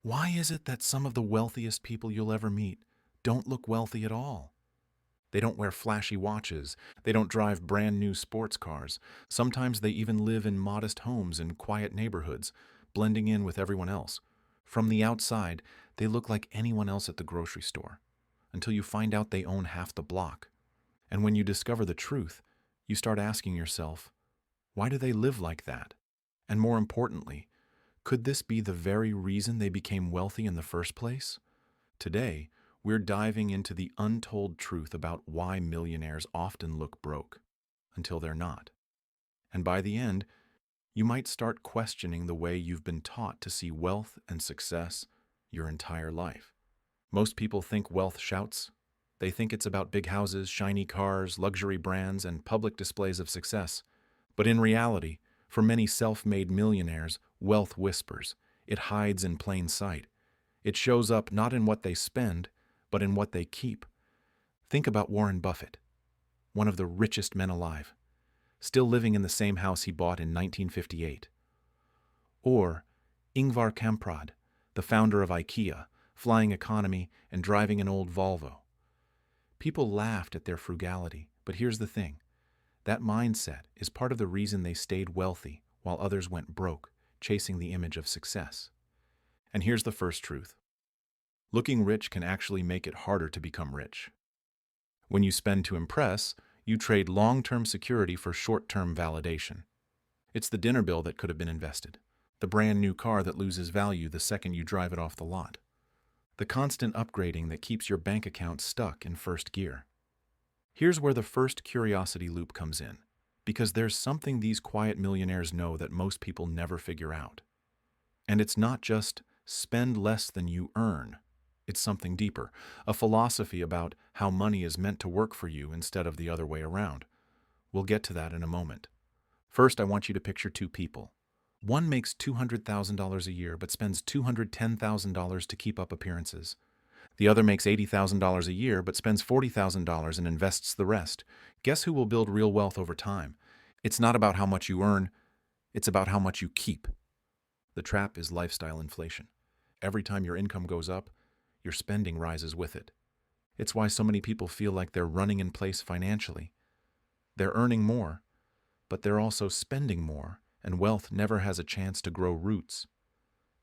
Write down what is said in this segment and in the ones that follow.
Why is it that some of the wealthiest people you'll ever meet don't look wealthy at all? They don't wear flashy watches. They don't drive brand new sports cars. Sometimes they even live in modest homes in quiet neighborhoods, blending in with everyone else. From the outside, they look like anyone else at the grocery store, until you find out they own half the block. And when you discover the truth, you start asking yourself, why do they live like that? And more importantly, could this be the very reason they became wealthy in the first place? Today, we're diving into the untold truth about why millionaires often look broke until they're not. And by the end, you might start questioning the way you've been taught to see wealth and success your entire life. Most people think wealth shouts. They think it's about big houses, shiny cars, luxury brands, and public displays of success. But in reality, for many self-made millionaires, wealth whispers. It hides in plain sight. It shows up not in what they spend, but in what they keep. Think about Warren Buffett, one of the richest men alive, still living in the same house he bought in 1958. Or Ingvar Kamprad, the founder of IKEA, flying economy and driving an old Volvo. People laughed at their frugality, but here's the thing. That mindset is part of the reason they stayed wealthy while others went broke, chasing the image of success. And here's the first truth. Looking rich can actually make it harder to become rich. When you spend to impress, you trade long-term security for short-term validation. It's the dinner bill that could have been invested, the brand new car that loses value the second you drive it off the lot, the constant upgrading that keeps your bank account stuck in first gear. Here's where the first curiosity loop comes in, because there's something these quiet millionaires know that most people never figure out. And it's not just spend less than you earn. It's something deeper, a philosophy about how money is meant to work for you instead of the other way around. We'll get to that in a moment. First, I want you to picture two people. One makes $200,000 a year but spends $210,000 to keep up appearances. The other makes $80,000 a year but spends $40,000 and invests the rest. Guess who will build real wealth over time? It's not about how much you earn, it's about how much you keep. The trap is lifestyle inflation. Every time your income goes up, your spending rises with it. It's why so many people feel like they're running in place financially. They're earning more, but they're also spending more, and wealth never has a chance to grow roots.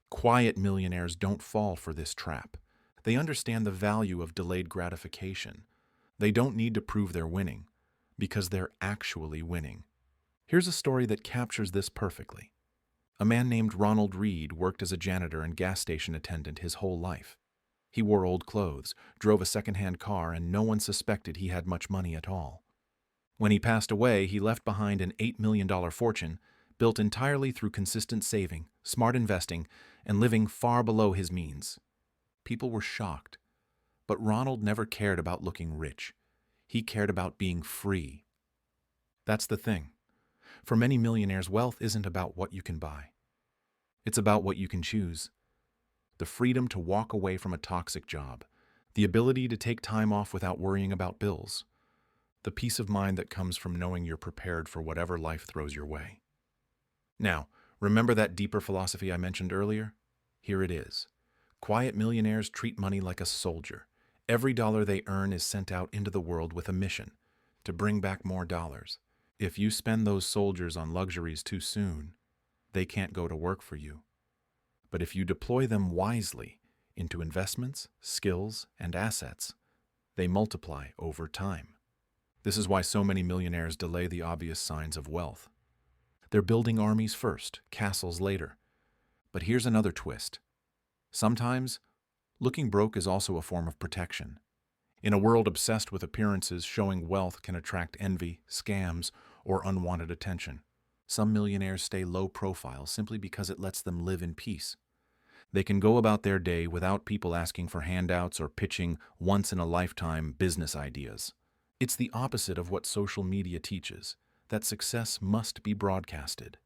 Quiet millionaires don't fall for this trap. They understand the value of delayed gratification. They don't need to prove they're winning, because they're actually winning. Here's a story that captures this perfectly. A man named Ronald Reed worked as a janitor and gas station attendant his whole life. He wore old clothes, drove a second-hand car, and no one suspected he had much money at all. When he passed away, he left behind an $8 million fortune, built entirely through consistent saving, smart investing, and living far below his means. People were shocked, but Ronald never cared about looking rich. He cared about being free. That's the thing. For many millionaires, wealth isn't about what you can buy. It's about what you can choose. The freedom to walk away from a toxic job, the ability to take time off without worrying about bills, the peace of mind that comes from knowing you're prepared for whatever life throws your way. Now, remember that deeper philosophy I mentioned earlier? Here it is. Quiet millionaires treat money like a soldier. Every dollar they earn is sent out into the world with a mission, to bring back more dollars. If you spend those soldiers on luxuries too soon, they can't go to work for you. But if you deploy them wisely into investments, skills, and assets, they multiply over time. This is why so many millionaires delay the obvious signs of wealth. They're building armies first, castles later. But here's another twist. Sometimes, looking broke is also a form of protection. In a world obsessed with appearances, showing wealth can attract envy, scams, or unwanted attention. Some millionaires stay low profile simply because it lets them live in peace. They can go about their day without people asking for handouts or pitching once-in-a-lifetime business ideas. It's the opposite of what social media teaches, that success must be broadcasted.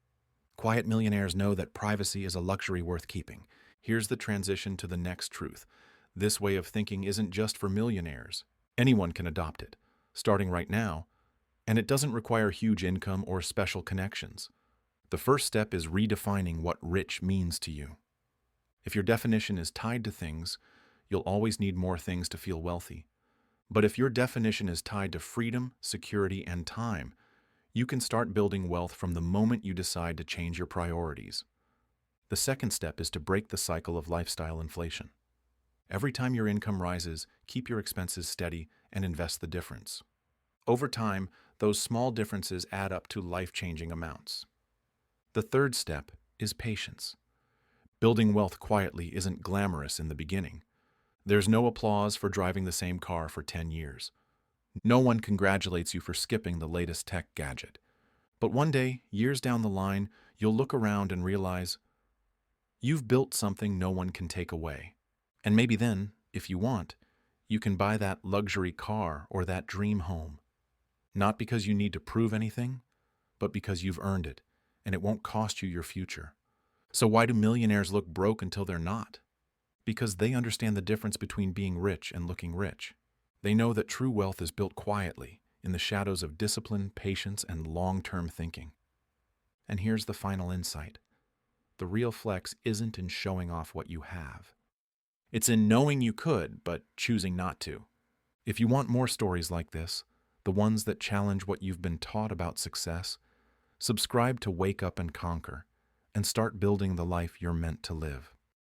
Quiet millionaires know that privacy is a luxury worth keeping. Here's the transition to the next truth. This way of thinking isn't just for millionaires. Anyone can adopt it, starting right now, and it doesn't require huge income or special connections. The first step is redefining what rich means to you. If your definition is tied to things, you'll always need more things to feel wealthy. But if your definition is tied to freedom, security, and time, you can start building wealth from the moment you decide to change your priorities. The second step is to break the cycle of lifestyle inflation. Every time your income rises, keep your expenses steady and invest the difference. Over time, those small differences add up to life-changing amounts. The third step is patience. Building wealth quietly isn't glamorous in the beginning. There's no applause for driving the same car for 10 years. No one congratulates you for skipping the latest tech gadget. But one day, years down the line, you'll look around and realize you've built something no one can take away. And maybe then, if you want, you can buy that luxury car or that dream home. Not because you need to prove anything, but because you've earned it, and it won't cost you your future. So why do millionaires look broke until they're not? Because they understand the difference between being rich and looking rich. They know that true wealth is built quietly, in the shadows of discipline, patience, and long-term thinking. And here's the final insight. The real flex isn't in showing off what you have. It's in knowing you could, but choosing not to. If you want more stories like this, the ones that challenge what you've been taught about success, subscribe to Wake Up and Conquer, and start building the life you're meant to live.